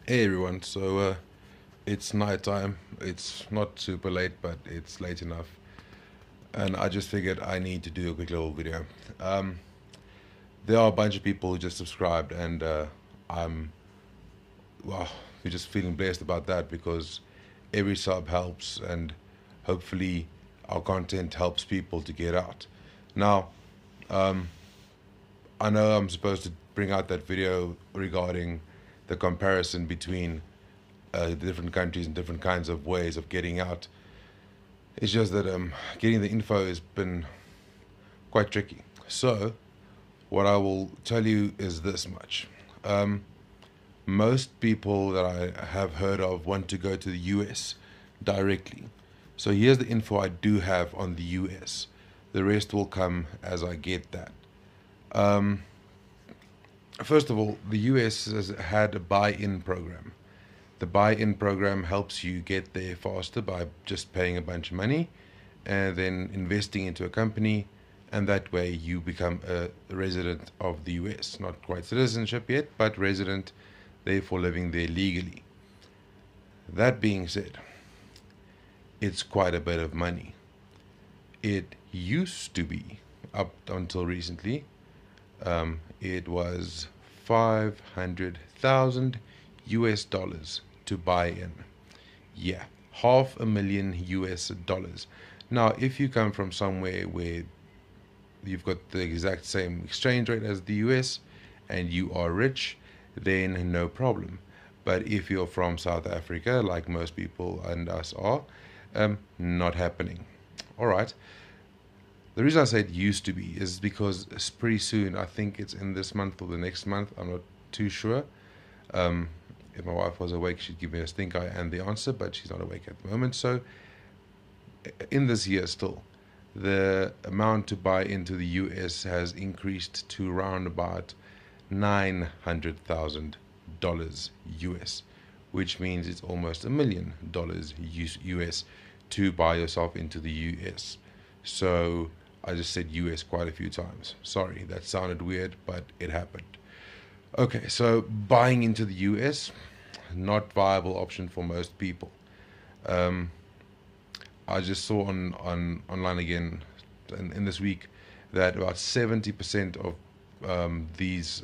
Hey everyone, it's night time. It's not super late, but it's late enough. And I just figured I need to do a quick little video. Um, there are a bunch of people who just subscribed, and I'm, well, we're just feeling blessed about that because every sub helps, and hopefully our content helps people to get out. Now, I know I'm supposed to bring out that video regarding the comparison between the different countries and different kinds of ways of getting out. It's just that getting the info has been quite tricky. So, what I will tell you is this much. Um, Most people that I have heard of want to go to the US directly. So, here's the info I do have on the US. The rest will come as I get that. Um, First of all, the US has had a buy in program. The buy in program helps you get there faster by just paying a bunch of money and then investing into a company, and that way you become a resident of the US. Not quite citizenship yet, but resident, therefore living there legally. That being said, it's quite a bit of money. It used to be, up until recently, it was 500,000 US dollars to buy in. Yeah, $500,000 US dollars. Now, if you come from somewhere where you've got the exact same exchange rate as the US and you are rich, then no problem. But if you're from South Africa, like most people and us are, not happening. All right. The reason I say it used to be is because it's pretty soon, I think it's in this month or the next month, I'm not too sure. Um, if my wife was awake, she'd give me a stink eye and the answer, but she's not awake at the moment. So, in this year still, the amount to buy into the US has increased to around about $900,000 US, which means it's almost $1 million US to buy yourself into the US. So I just said US quite a few times. Sorry, that sounded weird, but it happened. Okay, so buying into the US, not viable option for most people. Um, I just saw on online again in this week that about 70% of these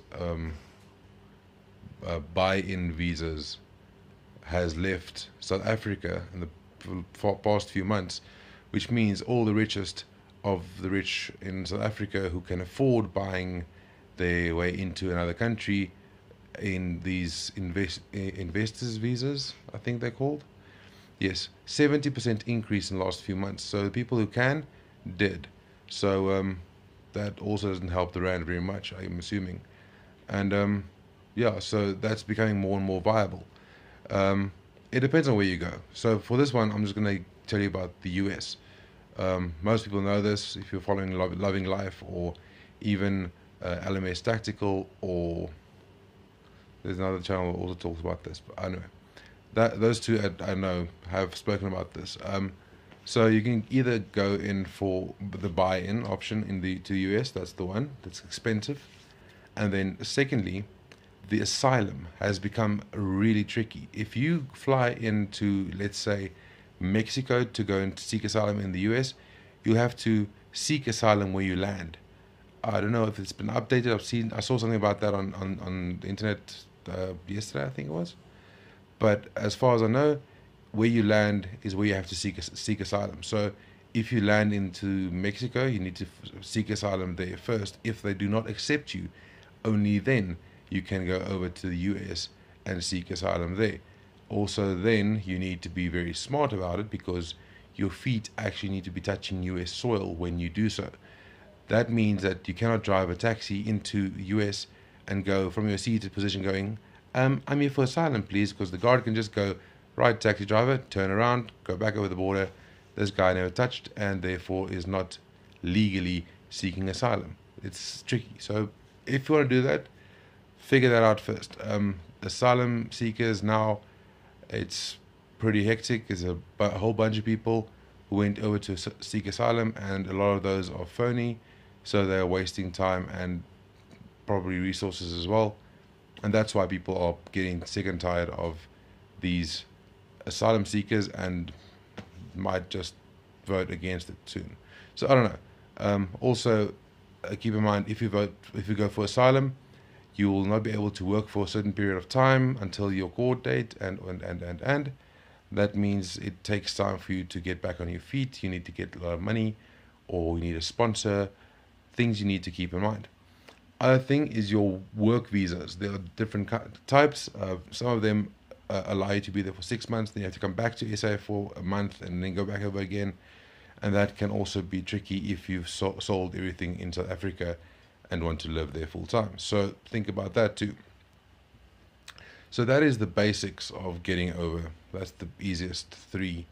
buy-in visas has left South Africa in the past few months, which means all the richest of the rich in South Africa who can afford buying their way into another country in these investors visas, I think they're called. Yes, 70% increase in the last few months. So the people who can did. So that also doesn't help the rand very much, I'm assuming. And yeah, so that's becoming more and more viable. Um, it depends on where you go. So for this one, I'm just going to tell you about the US. Most people know this if you're following Loving Life or even LMS Tactical, or there's another channel that also talks about this. But anyway, those two I know have spoken about this. So you can either go in for the buy-in option in the to the US. That's the one that's expensive, and then secondly, the asylum has become really tricky. If you fly into, let's say, Mexico to go and seek asylum in the US, you have to seek asylum where you land. I don't know if it's been updated. I saw something about that on the internet yesterday, I think it was. But as far as I know, where you land is where you have to seek asylum. So if you land into Mexico, you need to seek asylum there first. If they do not accept you, only then you can go over to the US and seek asylum there. Also, then you need to be very smart about it because your feet actually need to be touching US soil when you do so. That means that you cannot drive a taxi into US and go from your seated position going, I'm here for asylum, please, because the guard can just go, right, taxi driver, turn around, go back over the border. This guy never touched and therefore is not legally seeking asylum. It's tricky. So if you want to do that, figure that out first. Asylum seekers now, it's pretty hectic. There's a whole bunch of people who went over to seek asylum, and a lot of those are phony, so they're wasting time and probably resources as well. And that's why people are getting sick and tired of these asylum seekers and might just vote against it soon. So I don't know. Also, keep in mind, if you go for asylum, you will not be able to work for a certain period of time until your court date, and that means it takes time for you to get back on your feet. You need to get a lot of money, or you need a sponsor. Things you need to keep in mind. Other thing is your work visas. There are different types. Some of them allow you to be there for 6 months. Then you have to come back to SA for a month and then go back over again. And that can also be tricky if you've sold everything in South Africa and want to live there full time. So think about that too. So that is the basics of getting over. That's the easiest three.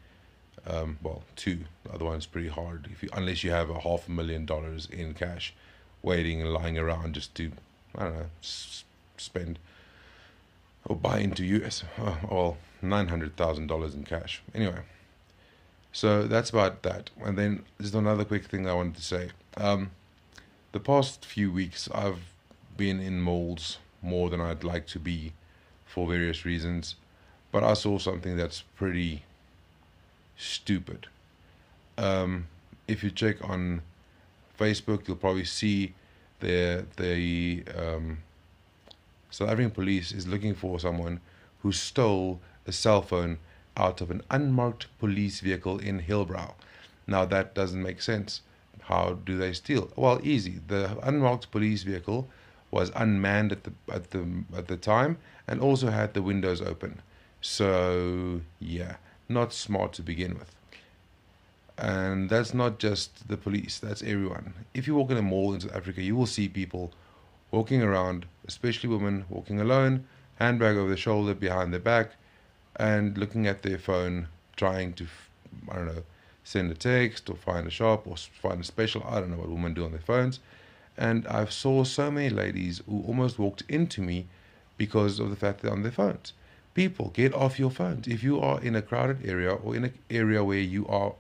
Well, two. The other one's pretty hard. Unless you have $500,000 in cash, waiting and lying around just to, I don't know, spend or buy into US. Well, $900,000 in cash. Anyway, so that's about that. And then just another quick thing I wanted to say. The past few weeks, I've been in malls more than I'd like to be for various reasons, but I saw something that's pretty stupid. If you check on Facebook, you'll probably see the South African police is looking for someone who stole a cell phone out of an unmarked police vehicle in Hillbrow. Now that doesn't make sense. How do they steal? Well, easy. The unmarked police vehicle was unmanned at the time and also had the windows open. So yeah, not smart to begin with. And that's not just the police, that's everyone. If you walk in a mall in South Africa, you will see people walking around, especially women walking alone, handbag over their shoulder, behind their back, and looking at their phone, trying to, I don't know, send a text or find a shop or find a special. I don't know what women do on their phones. And I've saw so many ladies who almost walked into me because of the fact they're on their phones. People, get off your phones. If you are in a crowded area or in an area where you are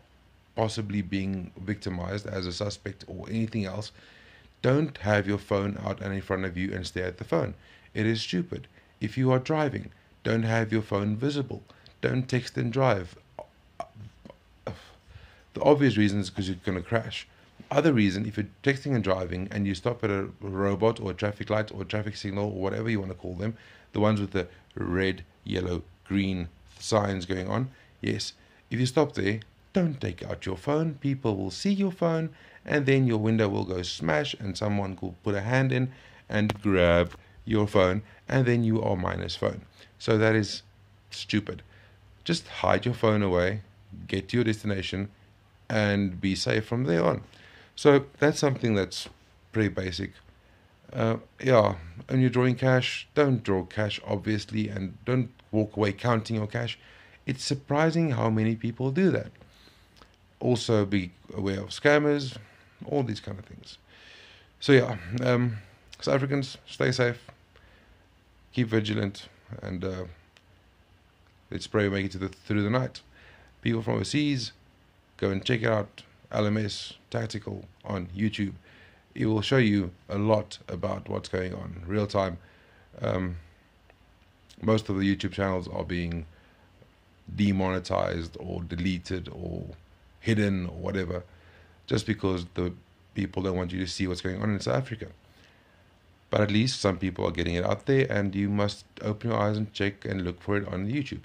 possibly being victimized as a suspect or anything else, don't have your phone out and in front of you and stare at the phone. It is stupid. If you are driving, don't have your phone visible. Don't text and drive. The obvious reason is because you're going to crash. Other reason, if you're texting and driving and you stop at a robot or a traffic light or a traffic signal or whatever you want to call them, the ones with the red, yellow, green signs going on, yes, if you stop there, don't take out your phone. People will see your phone and then your window will go smash and someone will put a hand in and grab your phone and then you are minus phone. So that is stupid. Just hide your phone away, get to your destination, and be safe from there on. So that's something that's pretty basic. Yeah, and you're drawing cash, don't draw cash, obviously, and don't walk away counting your cash. It's surprising how many people do that. Also, be aware of scammers, all these kind of things. So yeah, South Africans, stay safe, keep vigilant, and let's pray we make it through the night. People from overseas, go and check out LMS Tactical on YouTube. It will show you a lot about what's going on real time. Most of the YouTube channels are being demonetized or deleted or hidden or whatever, just because the people don't want you to see what's going on in South Africa. But at least some people are getting it out there, and you must open your eyes and check and look for it on YouTube.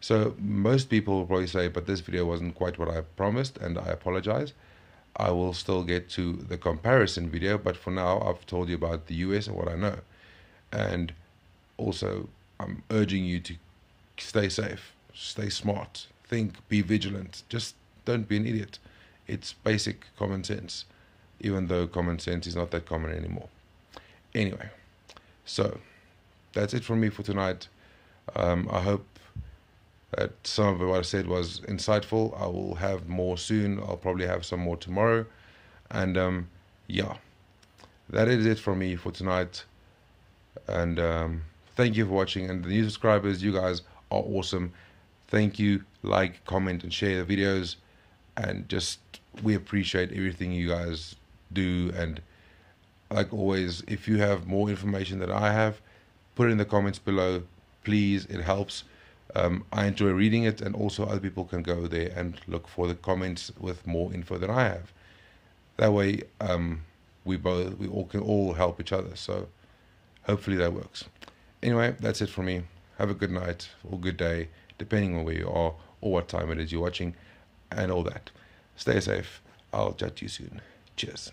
So most people will probably say, but this video wasn't quite what I promised, and I apologize. I will still get to the comparison video, but for now I've told you about the US and what I know. And also I'm urging you to stay safe, stay smart, think, be vigilant. Just don't be an idiot. It's basic common sense, even though common sense is not that common anymore. Anyway, so that's it from me for tonight. I hope that some of what I said was insightful. I will have more soon. I'll probably have some more tomorrow. And yeah, that is it from me for tonight. And thank you for watching. And the new subscribers, you guys are awesome. Thank you. Like, comment, and share the videos. And just, we appreciate everything you guys do. And like always, if you have more information that I have, put it in the comments below, please. It helps. I enjoy reading it, and also other people can go there and look for the comments with more info than I have. That way, we all can all help each other. So hopefully that works. Anyway, that's it for me. Have a good night or good day, depending on where you are or what time it is you're watching, and all that. Stay safe. I'll chat to you soon. Cheers.